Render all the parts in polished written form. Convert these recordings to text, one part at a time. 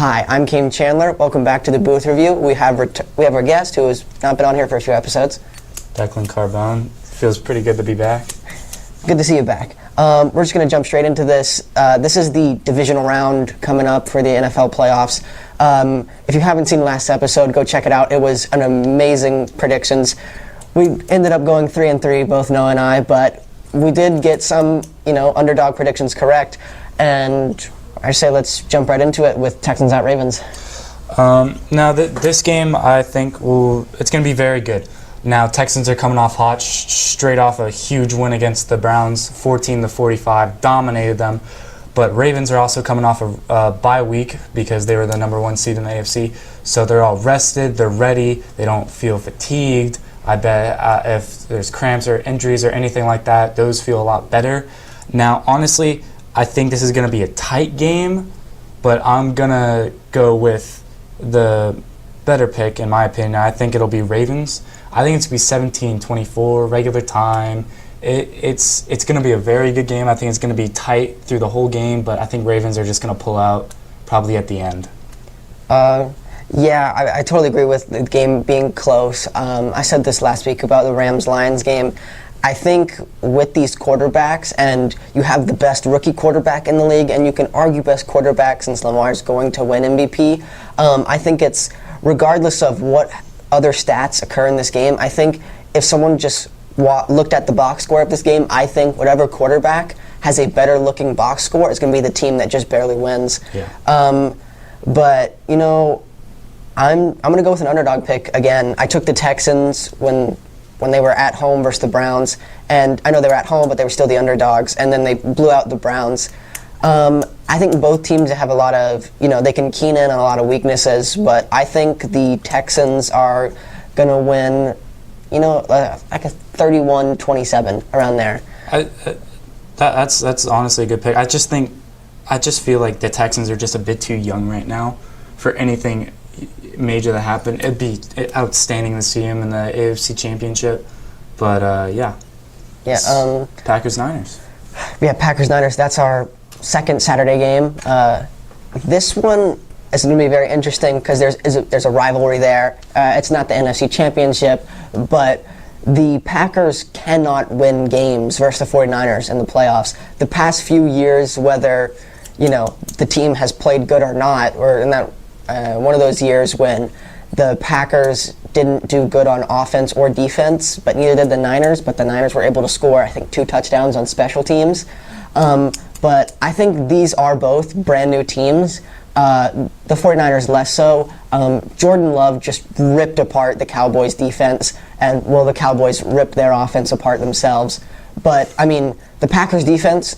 Hi, I'm Kane Chandler. Welcome back to the Booth Review. We have our guest who has not been on here for a few episodes. Declan Carbone. Feels pretty good to be back. Good to see you back. We're just going to jump straight into this. This is the divisional round coming up for the NFL playoffs. If you haven't seen the last episode, go check it out. It was an amazing predictions. We ended up going 3-3, both Noah and I, but we did get some, underdog predictions correct. And I say let's jump right into it with Texans at Ravens. Now, this game, I think, it's going to be very good. Now, Texans are coming off hot, straight off a huge win against the Browns, 14-45, dominated them. But Ravens are also coming off a bye week because they were the number one seed in the AFC. So they're all rested, they're ready, they don't feel fatigued. I bet if there's cramps or injuries or anything like that, those feel a lot better. Now, honestly, I think this is going to be a tight game, but I'm going to go with the better pick, in my opinion. I think it'll be Ravens. I think it's going to be 17-24, regular time. It's going to be a very good game. I think it's going to be tight through the whole game, but I think Ravens are just going to pull out probably at the end. Yeah, I totally agree with the game being close. I said this last week about the Rams-Lions game. I think with these quarterbacks, and you have the best rookie quarterback in the league, and you can argue best quarterback since Lamar's going to win MVP, I think it's, regardless of what other stats occur in this game, I think if someone just looked at the box score of this game, I think whatever quarterback has a better looking box score is going to be the team that just barely wins. Yeah. But, I'm going to go with an underdog pick again. I took the Texans when they were at home versus the Browns, and I know they were at home, but they were still the underdogs, and then they blew out the Browns. I think both teams have a lot of, they can keen in on a lot of weaknesses, but I think the Texans are going to win, like a 31-27, around there. That's honestly a good pick. I just feel like the Texans are just a bit too young right now for anything major to happen. It'd be outstanding to see him in the AFC Championship, but yeah. Packers-Niners. Yeah, Packers-Niners. That's our second Saturday game. This one is going to be very interesting because there's a rivalry there. It's not the NFC Championship, but the Packers cannot win games versus the 49ers in the playoffs. The past few years, whether the team has played good or not, or in that one of those years when the Packers didn't do good on offense or defense, but neither did the Niners, but the Niners were able to score, I think, 2 touchdowns on special teams. But I think these are both brand new teams. The 49ers less so. Jordan Love just ripped apart the Cowboys defense, and the Cowboys ripped their offense apart themselves. But, the Packers defense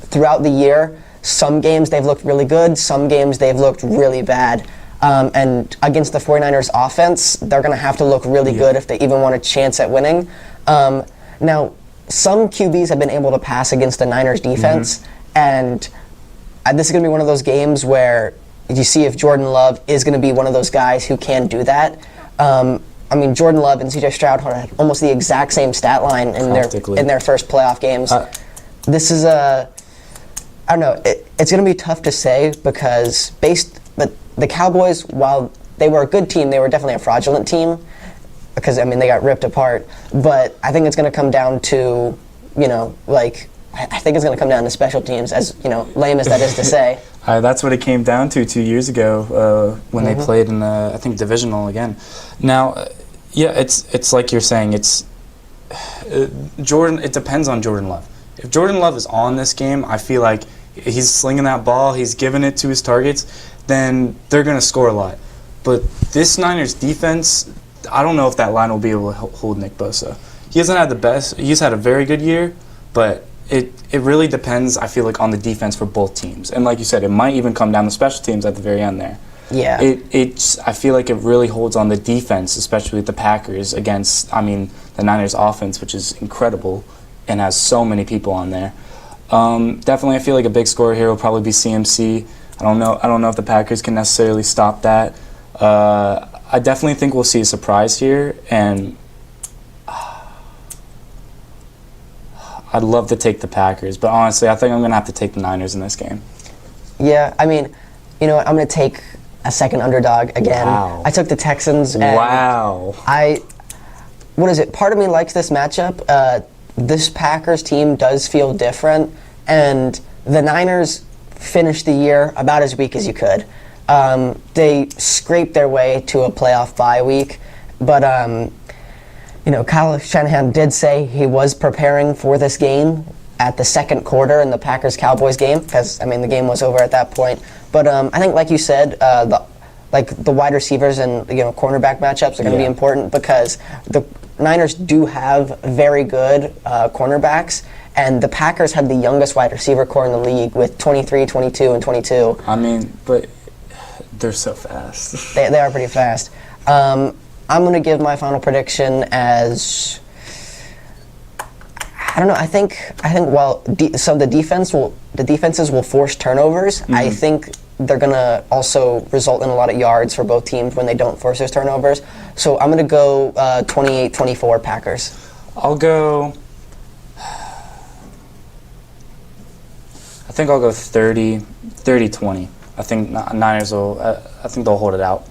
throughout the year, some games they've looked really good, some games they've looked really bad. And against the 49ers offense, they're going to have to look really good if they even want a chance at winning. Now, some QBs have been able to pass against the Niners defense, and this is going to be one of those games where you see if Jordan Love is going to be one of those guys who can do that. Jordan Love and CJ Stroud had almost the exact same stat line in their first playoff games. This is I don't know. It's going to be tough to say because the Cowboys, while they were a good team, they were definitely a fraudulent team because, they got ripped apart. But I think it's going to come down to, I think it's going to come down to special teams, as, lame as that is to say. That's what it came down to 2 years ago when they played in the, I think, divisional again. Now, it's like you're saying, it's Jordan. It depends on Jordan Love. If Jordan Love is on this game, I feel like he's slinging that ball, he's giving it to his targets, then they're going to score a lot. But this Niners defense, I don't know if that line will be able to hold Nick Bosa. He hasn't had the best. He's had a very good year, but it really depends, I feel like, on the defense for both teams. And like you said, it might even come down to special teams at the very end there. Yeah. I feel like it really holds on the defense, especially with the Packers against, the Niners offense, which is incredible and has so many people on there. Definitely, I feel like a big scorer here will probably be CMC. I don't know if the Packers can necessarily stop that. I definitely think we'll see a surprise here, and I'd love to take the Packers, but honestly, I think I'm going to have to take the Niners in this game. Yeah, You know what? I'm going to take a second underdog again. Wow. I took the Texans. And Wow. What is it? Part of me likes this matchup. This Packers team does feel different, and the Niners finished the year about as weak as you could. They scraped their way to a playoff bye week, but Kyle Shanahan did say he was preparing for this game at the second quarter in the Packers-Cowboys game, because the game was over at that point. But I think, like you said, the wide receivers and cornerback matchups are going to be important, because the Niners do have very good cornerbacks, and the Packers have the youngest wide receiver core in the league with 23, 22, and 22. But they're so fast. They are pretty fast. I'm going to give my final prediction as, I don't know. I think the defenses will force turnovers. Mm-hmm. I think they're going to also result in a lot of yards for both teams when they don't force those turnovers. So I'm going to go 28-24 Packers. I'll go 30-20. I think Niners will. I think they'll hold it out.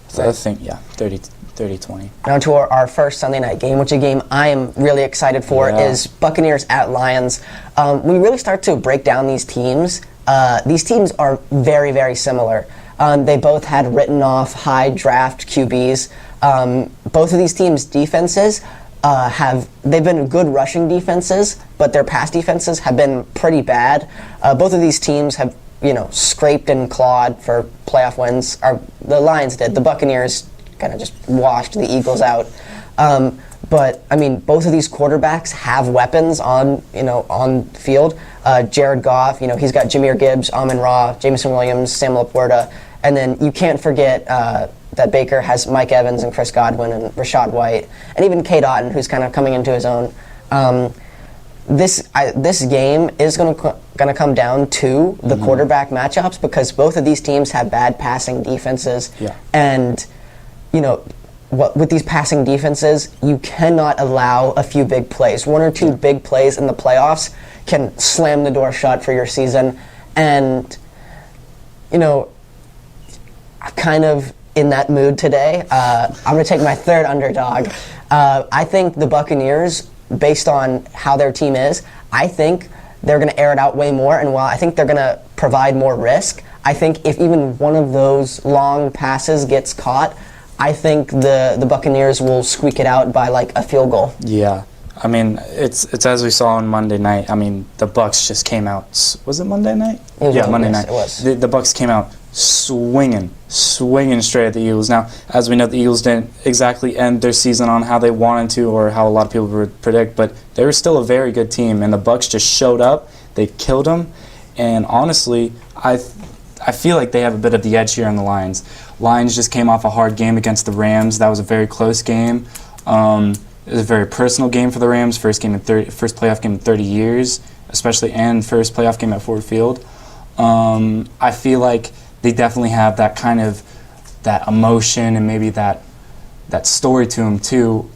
So right. I think 30-20. Now to our first Sunday night game, which a game I am really excited for is Buccaneers at Lions. When we really start to break down these teams are very, very similar. They both had written off high draft QBs. Both of these teams' defenses they've been good rushing defenses, but their pass defenses have been pretty bad. Both of these teams have scraped and clawed for playoff wins. The Lions did. The Buccaneers kind of just washed the Eagles out. But both of these quarterbacks have weapons on field. Jared Goff, he's got Jahmyr Gibbs, Amon-Ra, Jameson Williams, Sam Laporta, and then you can't forget that Baker has Mike Evans and Chris Godwin and Rashad White, and even Cade Otton, who's kind of coming into his own. This game is going to come down to the quarterback matchups, because both of these teams have bad passing defenses, and with these passing defenses, you cannot allow a few big plays. One or two big plays in the playoffs can slam the door shut for your season. And, I'm kind of in that mood today. I'm going to take my third underdog. I think the Buccaneers, based on how their team is, I think they're going to air it out way more. And while I think they're going to provide more risk, I think if even one of those long passes gets caught, I think the Buccaneers will squeak it out by like a field goal. Yeah. It's as we saw on Monday night. The Bucs just came out. Was it Monday night? Monday night. It was. The Bucs came out swinging straight at the Eagles. Now, as we know, the Eagles didn't exactly end their season on how they wanted to, or how a lot of people would predict, but they were still a very good team, and the Bucs just showed up. They killed them, and honestly, I feel like they have a bit of the edge here on the Lions. Lions just came off a hard game against the Rams. That was a very close game. It was a very personal game for the Rams. First playoff game in 30 years, especially, and first playoff game at Ford Field. I feel like they definitely have that kind of that emotion and maybe that story to them too.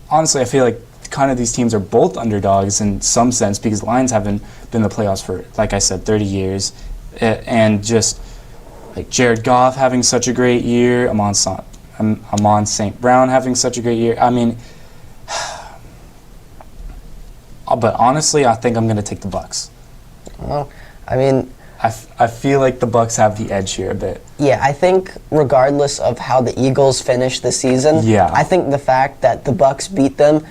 Honestly, I feel like kind of these teams are both underdogs in some sense, because the Lions haven't been in the playoffs for, like I said, 30 years. And just like Jared Goff having such a great year, Amon St. Brown having such a great year. But honestly, I think I'm going to take the Bucs. Well, I feel like the Bucs have the edge here a bit. Yeah, I think regardless of how the Eagles finish the season, I think the fact that the Bucs beat them,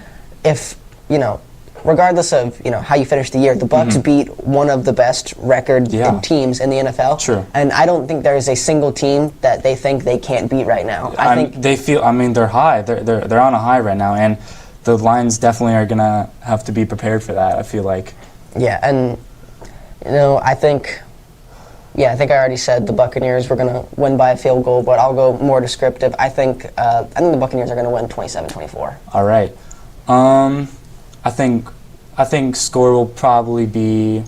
regardless of how you finish the year, the Bucs beat one of the best record teams in the NFL. True. And I don't think there is a single team that they think they can't beat right now. I think they feel. They're high. They're on a high right now, and the Lions definitely are gonna have to be prepared for that. I feel like. Yeah, and I think I already said the Buccaneers were gonna win by a field goal, but I'll go more descriptive. I think the Buccaneers are gonna win 27-24. All right. I think score will probably be.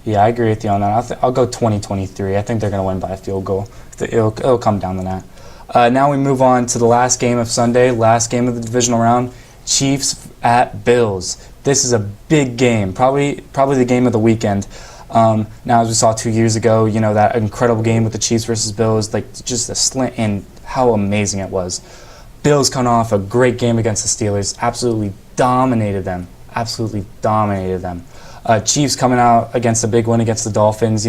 Yeah, I agree with you on that. I'll go 20-23. I think they're going to win by a field goal. It'll come down to that. Now we move on to the last game of Sunday, last game of the divisional round. Chiefs at Bills. This is a big game, probably the game of the weekend. Now, as we saw 2 years ago, that incredible game with the Chiefs versus Bills, like just a slant, and how amazing it was. Bills coming off a great game against the Steelers, absolutely dominated them. Chiefs coming out against a big win against the Dolphins,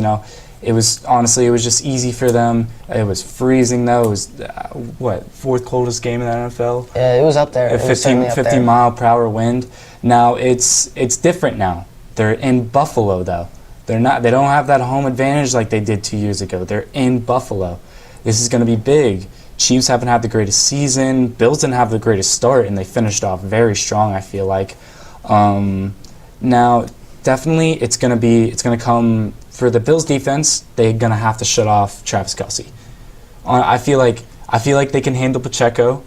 it was just easy for them. It was freezing though. It was fourth coldest game in the NFL. Yeah, it was up there. A 50 mile per hour wind. Now it's different now. They're in Buffalo though. They don't have that home advantage like they did 2 years ago. They're in Buffalo. This is going to be big. Chiefs haven't had the greatest season. Bills didn't have the greatest start, and they finished off very strong, I feel like. Now, definitely, it's going to come for the Bills defense. They're going to have to shut off Travis Kelce. I feel like they can handle Pacheco,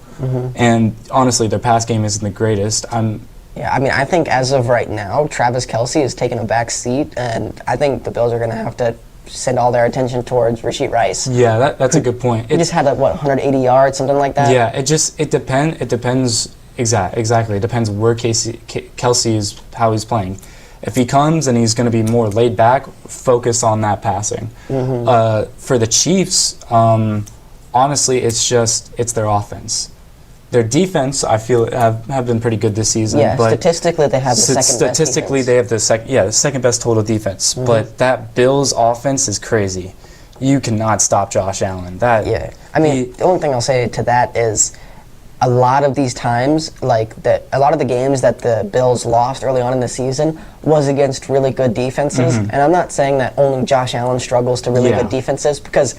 and honestly, their pass game isn't the greatest. I think as of right now, Travis Kelce is taking a back seat, and I think the Bills are going to have to send all their attention towards Rashid Rice. Yeah, that's a good point. He just had 180 yards, something like that. Yeah, it depends. Exactly. It depends where Kelce is, how he's playing. If he comes and he's going to be more laid back, focus on that passing. For the Chiefs, honestly, it's their offense. Their defense, I feel, have been pretty good this season. Yeah, but statistically, they have the second best defense. Statistically, they have the second best total defense. But that Bills offense is crazy. You cannot stop Josh Allen. The only thing I'll say to that is a lot of these times, a lot of the games that the Bills lost early on in the season was against really good defenses. And I'm not saying that only Josh Allen struggles to really good defenses, because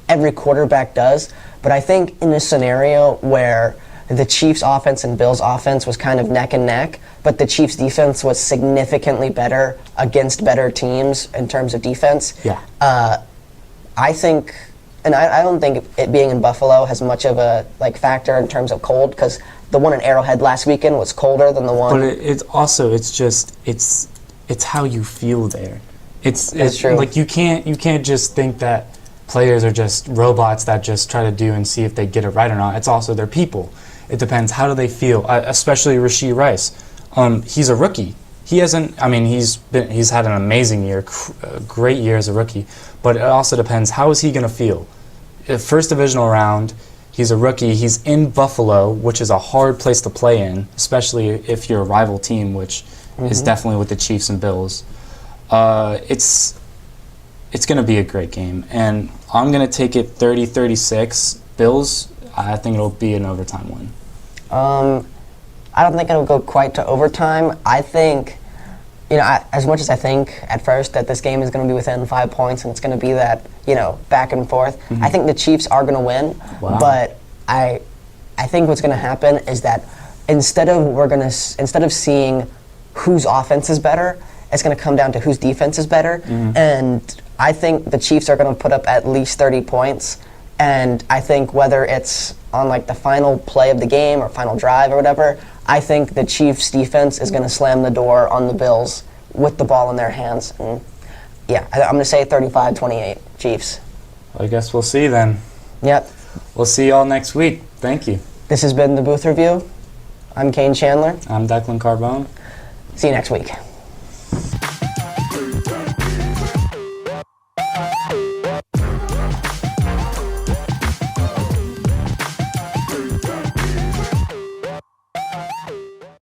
every quarterback does. But I think in this scenario where the Chiefs' offense and Bills' offense was kind of neck and neck, but the Chiefs' defense was significantly better against better teams in terms of defense. I think, and I don't think it being in Buffalo has much of a factor in terms of cold, because the one in Arrowhead last weekend was colder than the one. But it's how you feel there. It's true. Like you can't just think that players are just robots that just try to do and see if they get it right or not. It's also their people. It depends. How do they feel? Especially Rashid Rice. He's a rookie. He's had an amazing year, a great year as a rookie. But it also depends. How is he going to feel? First divisional round. He's a rookie. He's in Buffalo, which is a hard place to play in, especially if you're a rival team, which is definitely with the Chiefs and Bills. It's going to be a great game, and I'm going to take it 30-36. Bills, I think it'll be an overtime win. I don't think it'll go quite to overtime. I think, as much as I think at first that this game is going to be within 5 points and it's going to be that, back and forth, I think the Chiefs are going to win. Wow. But I think what's going to happen is that instead of seeing whose offense is better, it's going to come down to whose defense is better. And I think the Chiefs are going to put up at least 30 points. And I think whether it's on the final play of the game or final drive or whatever, I think the Chiefs defense is going to slam the door on the Bills with the ball in their hands. And I'm going to say 35-28 Chiefs. I guess we'll see then. Yep. We'll see y'all next week. Thank you. This has been the Booth Review. I'm Kane Chandler. I'm Declan Carbone. See you next week.